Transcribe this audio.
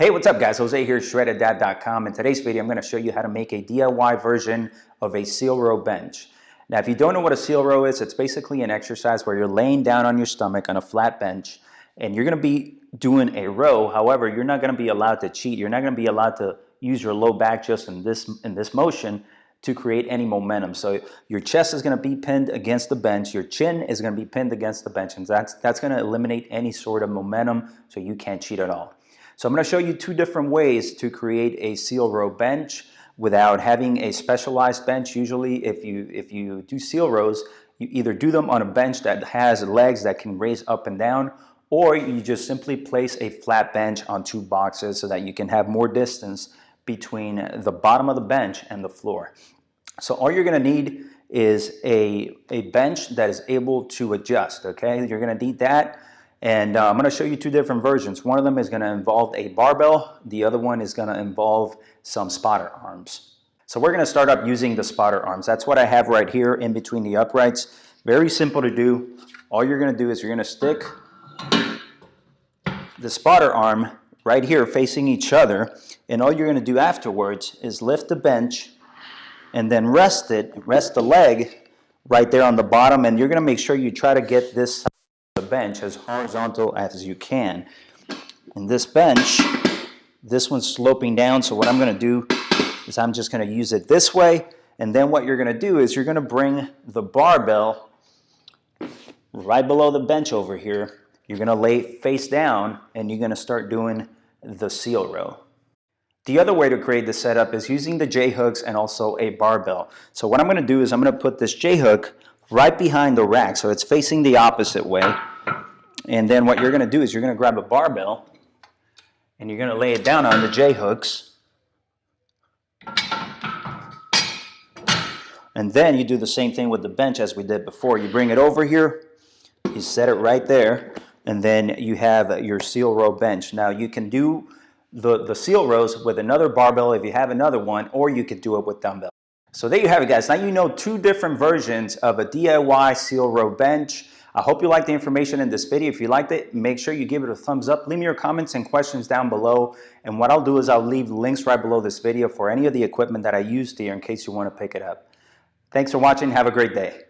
Hey, what's up guys? Jose here, shreddeddad.com. In today's video, I'm going to show you how to make a DIY version of a seal row bench. Now, if you don't know what a seal row is, it's basically an exercise where you're laying down on your stomach on a flat bench and you're going to be doing a row. However, you're not going to be allowed to cheat. You're not going to be allowed to use your low back just in this motion to create any momentum. So your chest is going to be pinned against the bench, your chin is going to be pinned against the bench, and that's going to eliminate any sort of momentum so you can't cheat at all. So I'm going to show you two different ways to create a seal row bench without having a specialized bench. Usually if you do seal rows, you either do them on a bench that has legs that can raise up and down, or you just simply place a flat bench on two boxes so that you can have more distance between the bottom of the bench and the floor. So all you're going to need is a bench that is able to adjust, okay? You're going to need that. And I'm going to show you two different versions. One of them is going to involve a barbell. The other one is going to involve some spotter arms. So we're going to start up using the spotter arms. That's what I have right here in between the uprights. Very simple to do. All you're going to do is you're going to stick the spotter arm right here facing each other. And all you're going to do afterwards is lift the bench and then rest the leg right there on the bottom. And you're going to make sure you try to get this bench as horizontal as you can. And this bench, this one's sloping down, so what I'm going to do is I'm just going to use it this way, and then what you're going to do is you're going to bring the barbell right below the bench over here. You're going to lay face down and you're going to start doing the seal row. The other way to create the setup is using the J-hooks and also a barbell. So what I'm going to do is I'm going to put this J-hook right behind the rack, so it's facing the opposite way. And then what you're going to do is you're going to grab a barbell and you're going to lay it down on the J-hooks. And then you do the same thing with the bench as we did before. You bring it over here, you set it right there, and then you have your seal row bench. Now you can do the seal rows with another barbell if you have another one, or you could do it with dumbbell. So there you have it, guys. Now you know two different versions of a DIY seal row bench. I hope you liked the information in this video. If you liked it, make sure you give it a thumbs up. Leave me your comments and questions down below. And what I'll do is I'll leave links right below this video for any of the equipment that I used here in case you want to pick it up. Thanks for watching. Have a great day.